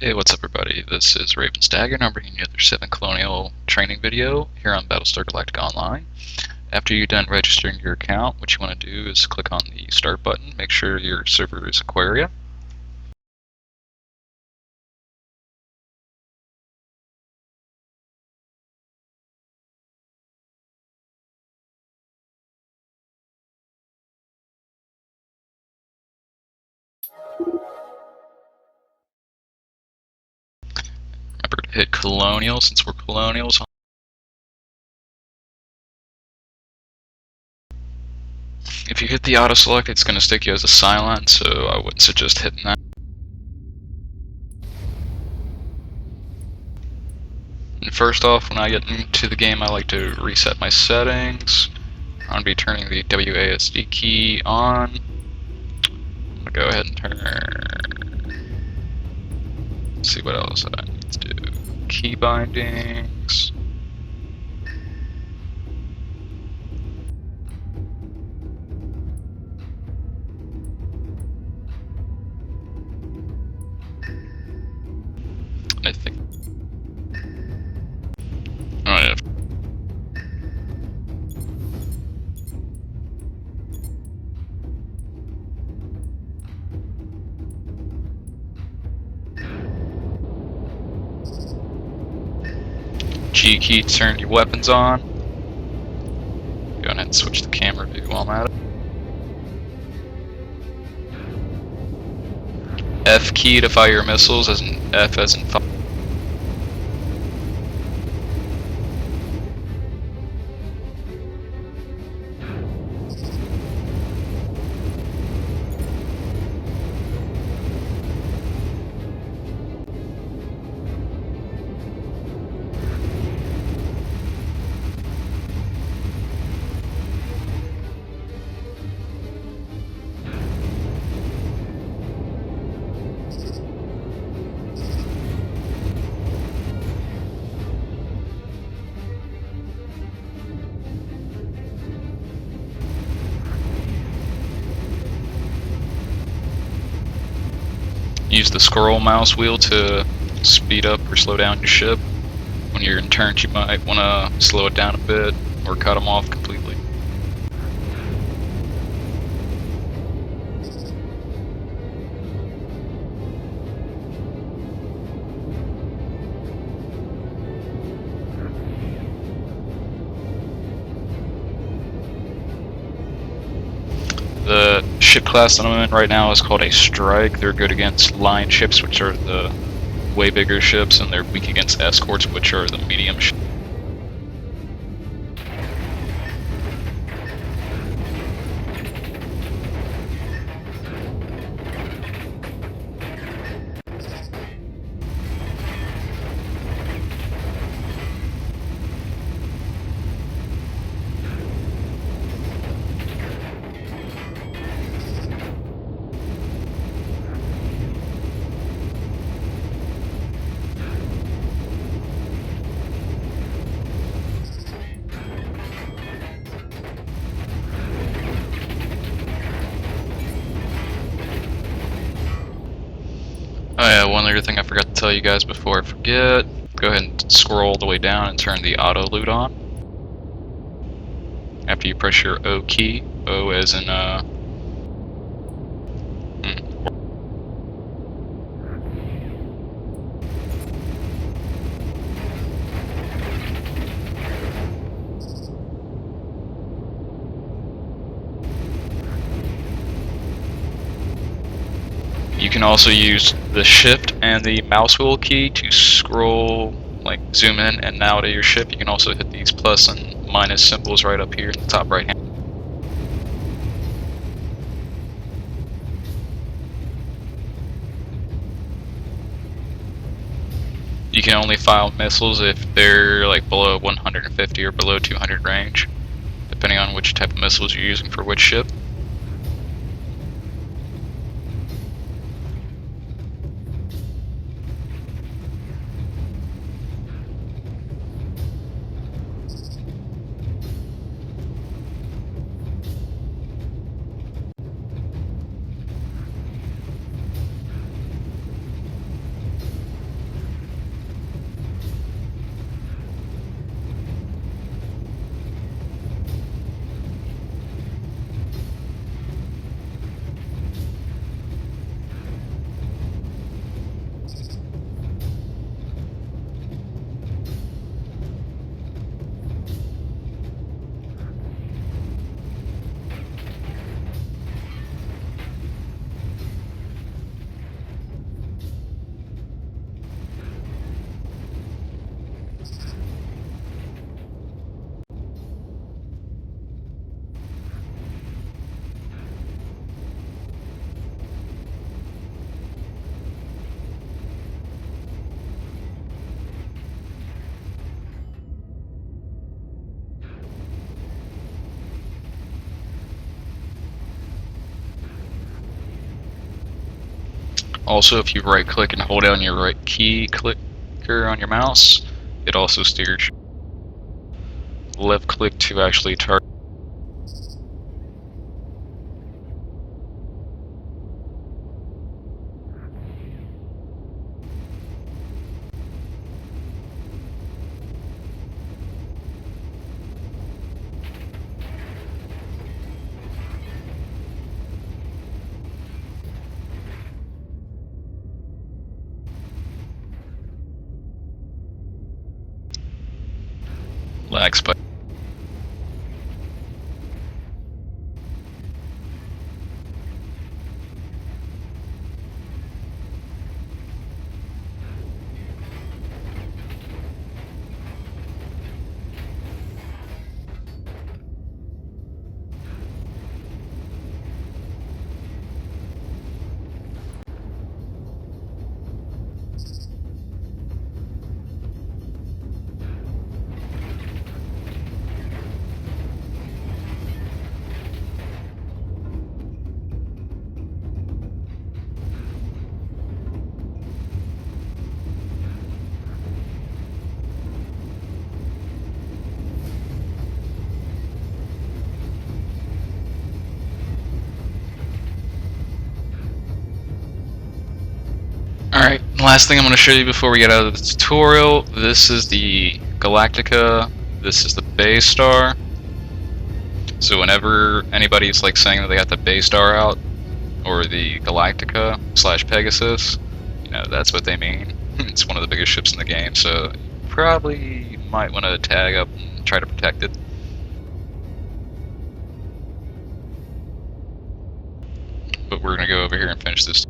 Hey, what's up everybody? This is Raven's Dagger and I'm bringing you another 7 Colonial training video here on Battlestar Galactica Online. After you're done registering your account, what you want to do is click on the start button, make sure your server is Aquaria. Remember to hit Colonial since we're Colonials. If you hit the auto select, it's going to stick you as a Cylon, so I wouldn't suggest hitting that. And first off, when I get into the game, I like to reset my settings. I'm going to be turning the WASD key on. I'm going to go ahead and turn. Let's see what else I need to do. Key bindings. I think. Oh yeah. G key to turn your weapons on. Go ahead and switch the camera view while I'm at it. F key to fire your missiles, as in F as in fire. Use the scroll mouse wheel to speed up or slow down your ship. When you're in turns, you might want to slow it down a bit or cut them off completely. The ship class that I'm in right now is called a Strike. They're good against line ships, which are the way bigger ships, and they're weak against escorts, which are the medium ships. Oh yeah, one other thing I forgot to tell you guys before I forget. Go ahead and scroll all the way down and turn the auto loot on. After you press your O key, O as in You can also use the shift and the mouse wheel key to scroll, like zoom in and out of your ship. You can also hit these plus and minus symbols right up here in the top right hand. You can only fire missiles if they're like below 150 or below 200 range, depending on which type of missiles you're using for which ship. Also, if you right click and hold down your right key clicker on your mouse, it also steers. Left click to actually target. Lag spike. Alright, last thing I'm going to show you before we get out of the tutorial. This is the Galactica, this is the Baystar. So whenever anybody's like saying that they got the Baystar out, or the Galactica / Pegasus, you know, that's what they mean. It's one of the biggest ships in the game, so probably might want to tag up and try to protect it. But we're going to go over here and finish this.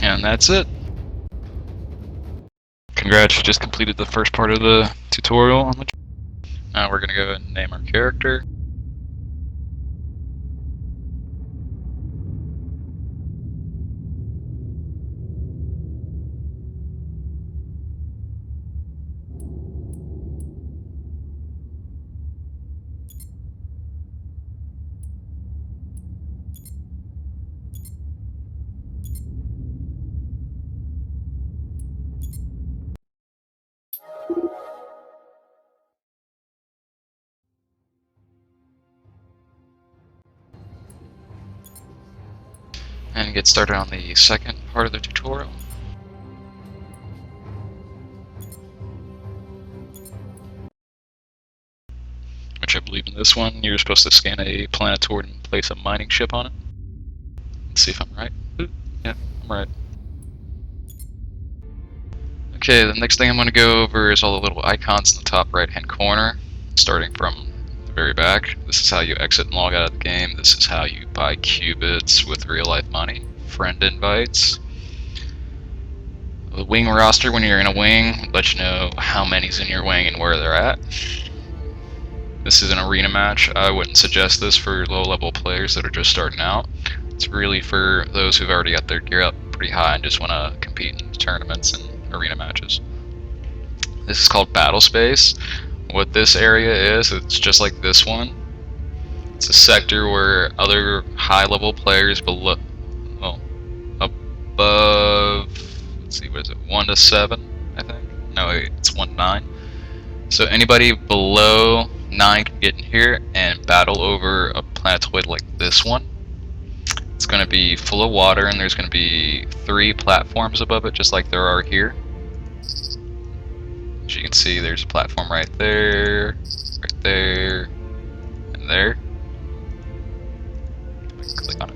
And that's it. Congrats, you just completed the first part of the tutorial on the. Now we're gonna go and name our character. And get started on the second part of the tutorial. Which I believe in this one, you're supposed to scan a planetoid and place a mining ship on it. Let's see if I'm right. Ooh, yeah, I'm right. Okay, the next thing I'm going to go over is all the little icons in the top right hand corner, starting from the very back. This is how you exit and log out of the game. This is how you buy qubits with real life money. Friend invites. The wing roster, when you're in a wing, let you know how many's in your wing and where they're at. This is an arena match. I wouldn't suggest this for low level players that are just starting out. It's really for those who've already got their gear up pretty high and just want to compete in tournaments and arena matches. This is called Battle Space. What this area is, it's just like this one. It's a sector where above let's see, what is it, 1 to 7, I think? No, wait, it's 1 to 9. So anybody below 9 can get in here and battle over a planetoid like this one. It's going to be full of water, and there's going to be 3 platforms above it, just like there are here. As you can see, there's a platform right there, and there. Click on it.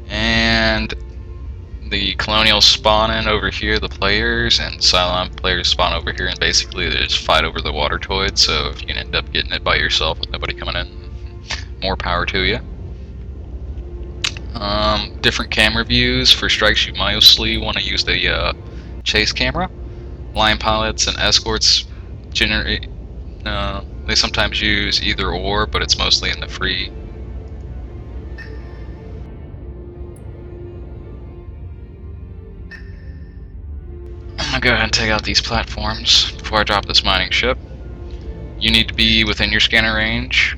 And the Colonials spawn in over here, the players, and Cylon players spawn over here, and basically they just fight over the water toid. So if you can end up getting it by yourself with nobody coming in, more power to you. Different camera views. For strikes, you mostly want to use the chase camera. Line pilots and escorts generate. They sometimes use either or, but it's mostly in the free. I'm gonna go ahead and take out these platforms before I drop this mining ship. You need to be within your scanner range.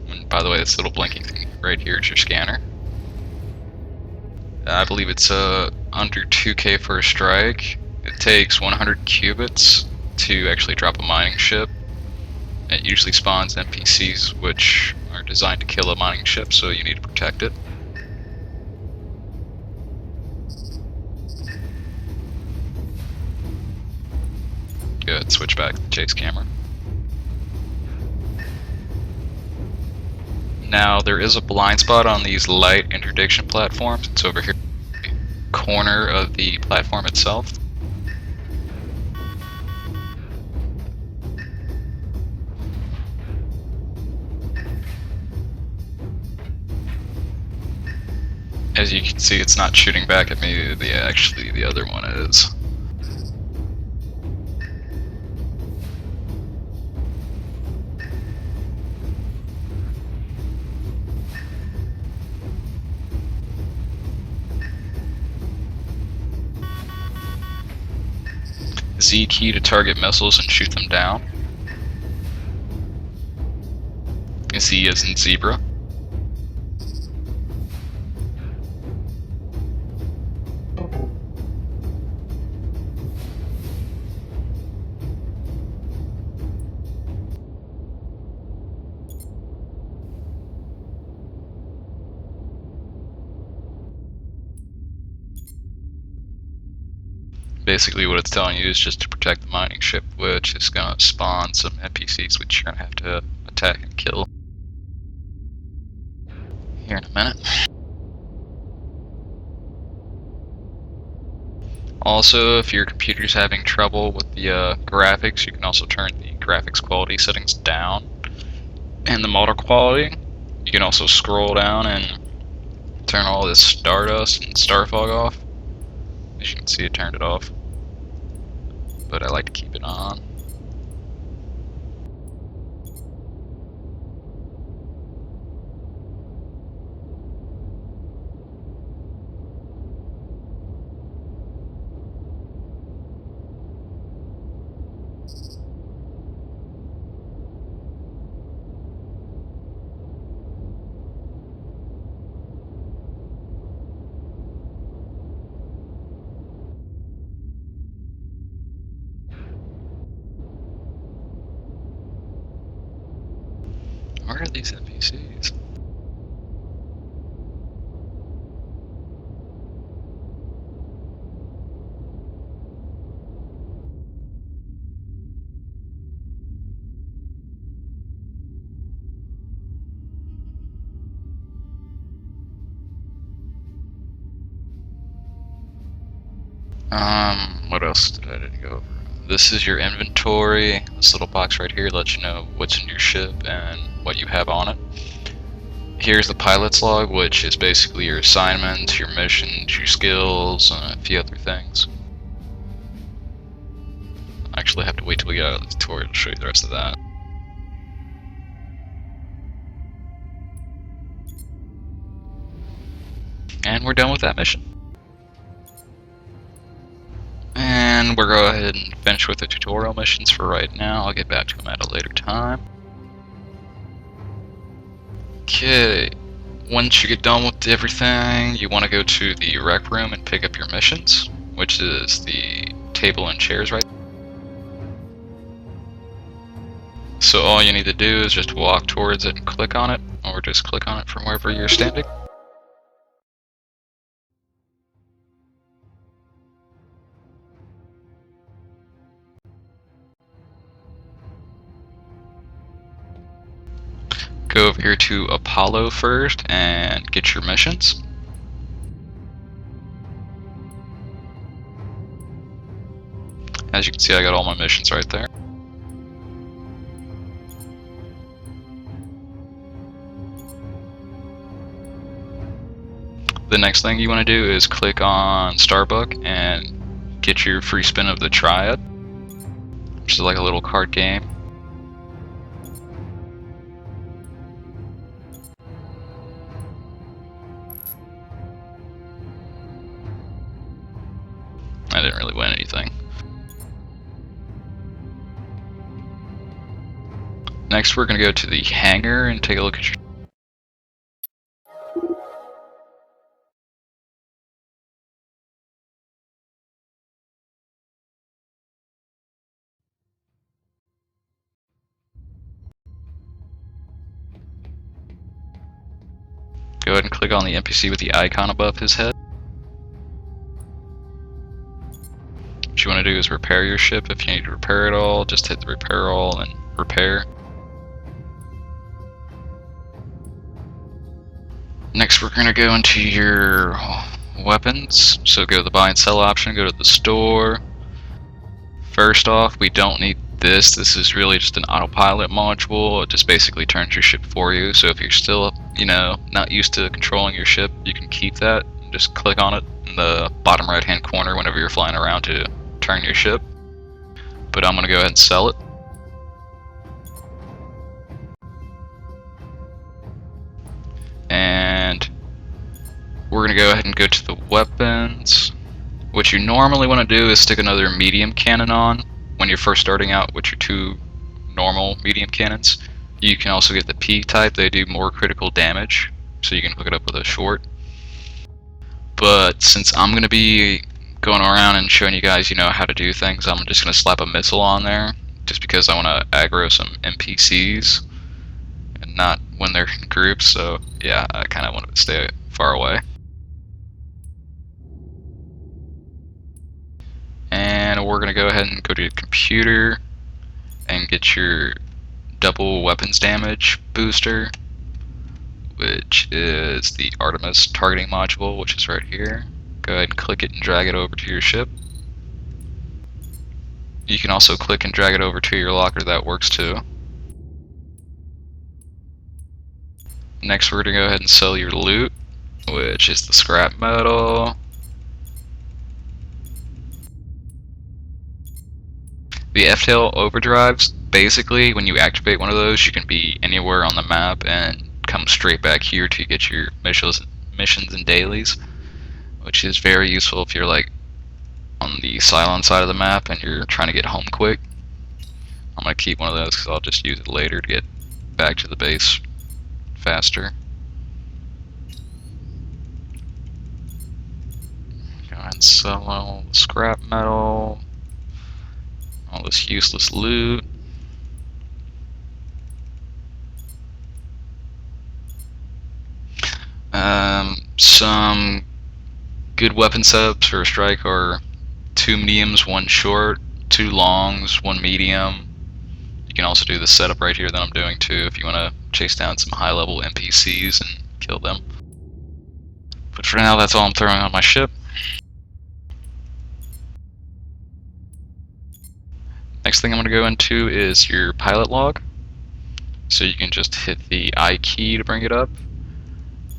And by the way, this little blinking thing right here is your scanner. I believe it's under 2k for a strike. It takes 100 qubits to actually drop a mining ship. It usually spawns NPCs which are designed to kill a mining ship, so you need to protect it. Good, switch back to the chase camera. Now there is a blind spot on these light interdiction platforms. It's over here in the corner of the platform itself. As you can see, it's not shooting back at me. Actually, the other one is. Z key to target missiles and shoot them down. Z as in zebra. Basically what it's telling you is just to protect the mining ship, which is going to spawn some NPCs which you're going to have to attack and kill here in a minute. Also, if your computer's having trouble with the graphics, you can also turn the graphics quality settings down. And the model quality, you can also scroll down and turn all this stardust and star fog off. As you can see, it turned it off, but I like to keep it on. Where are these NPCs? What else did I need to go over? This is your inventory. This little box right here lets you know what's in your ship and what you have on it. Here's the pilot's log, which is basically your assignments, your missions, your skills, and a few other things. I actually have to wait till we get out of the tutorial to show you the rest of that. And we're done with that mission. And we'll go ahead and finish with the tutorial missions for right now. I'll get back to them at a later time. Okay, once you get done with everything, you want to go to the rec room and pick up your missions. which is the table and chairs right. So all you need to do is just walk towards it and click on it, or just click on it from wherever you're standing. Go over here to Apollo first and get your missions. As you can see, I got all my missions right there. The next thing you want to do is click on Starbuck and get your free spin of the Triad, which is like a little card game. I didn't really win anything. Next, we're going to go to the hangar and take a look at your... Go ahead and click on the NPC with the icon above his head. What you want to do is repair your ship. If you need to repair it all, just hit the repair all and repair. Next, we're going to go into your weapons. So go to the buy and sell option, go to the store. First off, we don't need this. This is really just an autopilot module. It just basically turns your ship for you. So if you're still, not used to controlling your ship, you can keep that. Just click on it in the bottom right hand corner whenever you're flying around to turn your ship. But I'm going to go ahead and sell it. And we're going to go ahead and go to the weapons. What you normally want to do is stick another medium cannon on when you're first starting out with your two normal medium cannons. You can also get the P type. They do more critical damage, so you can hook it up with a short. But since I'm going to be going around and showing you guys, how to do things, I'm just going to slap a missile on there, just because I want to aggro some NPCs and not when they're in groups. So yeah, I kind of want to stay far away. And we're going to go ahead and go to your computer and get your double weapons damage booster, which is the Artemis targeting module, which is right here. Go ahead and click it and drag it over to your ship. You can also click and drag it over to your locker. That works too. Next, we're going to go ahead and sell your loot, which is the scrap metal. The F-tail overdrives, basically when you activate one of those, you can be anywhere on the map and come straight back here to get your missions and dailies, which is very useful if you're like on the Cylon side of the map and you're trying to get home quick. I'm going to keep one of those because I'll just use it later to get back to the base faster. Go ahead and sell all the scrap metal. All this useless loot. Some good weapon setups for a strike are 2 mediums, 1 short, 2 longs, 1 medium. You can also do the setup right here that I'm doing too if you want to chase down some high level NPCs and kill them. But for now, that's all I'm throwing on my ship. Next thing I'm going to go into is your pilot log. So you can just hit the I key to bring it up.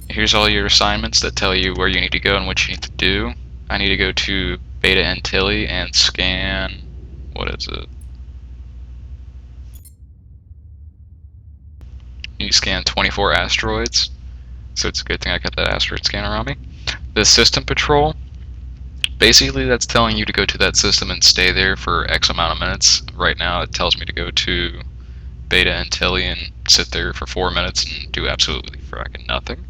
Here's all your assignments that tell you where you need to go and what you need to do. I need to go to Beta Antilli and scan, what is it? You scan 24 asteroids. So it's a good thing I got that asteroid scanner on me. The system patrol, basically that's telling you to go to that system and stay there for X amount of minutes. Right now it tells me to go to Beta Antilli and sit there for 4 minutes and do absolutely fracking nothing.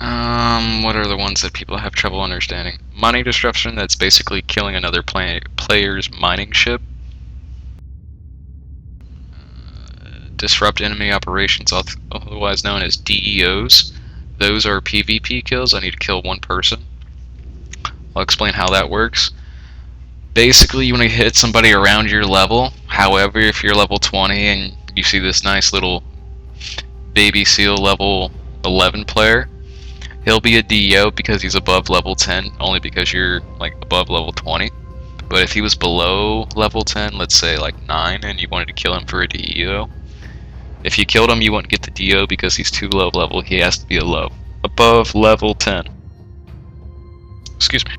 What are the ones that people have trouble understanding? Mining disruption, that's basically killing another player's mining ship. Disrupt enemy operations, otherwise known as DEOs. Those are PvP kills. I need to kill one person. I'll explain how that works. Basically, you want to hit somebody around your level. However, if you're level 20 and you see this nice little baby seal level 11 player, he'll be a DEO because he's above level 10, only because you're like above level 20. But if he was below level 10, let's say like 9, and you wanted to kill him for a DEO, if you killed him, you wouldn't get the DO because he's too low level. He has to be above level 10. Excuse me.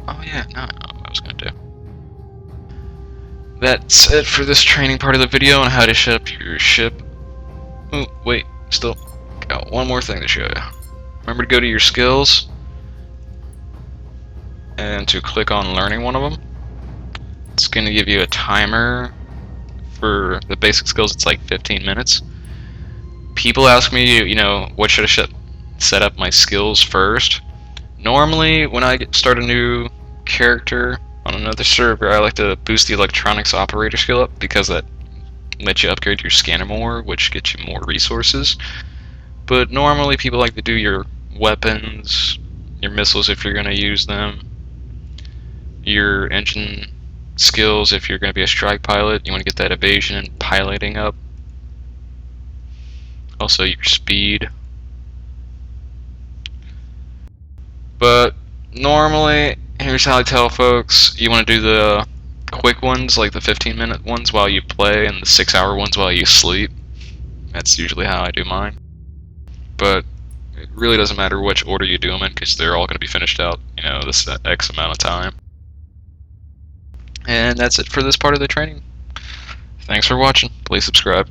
Oh yeah, now I know what I was gonna do. That's it for this training part of the video on how to set up your ship. Oh, wait, still got one more thing to show you. Remember to go to your skills and to click on learning one of them. It's going to give you a timer for the basic skills. It's like 15 minutes. People ask me, what should I set up my skills first? Normally, when I start a new character on another server, I like to boost the electronics operator skill up because that lets you upgrade your scanner more, which gets you more resources. But normally, people like to do your weapons, your missiles if you're going to use them, your engine skills if you're going to be a strike pilot. You want to get that evasion and piloting up. Also your speed. But normally, here's how I tell folks, you want to do the quick ones, like the 15-minute ones while you play, and the 6-hour ones while you sleep. That's usually how I do mine. But it really doesn't matter which order you do them in, because they're all going to be finished out, this X amount of time. And that's it for this part of the training. Thanks for watching. Please subscribe.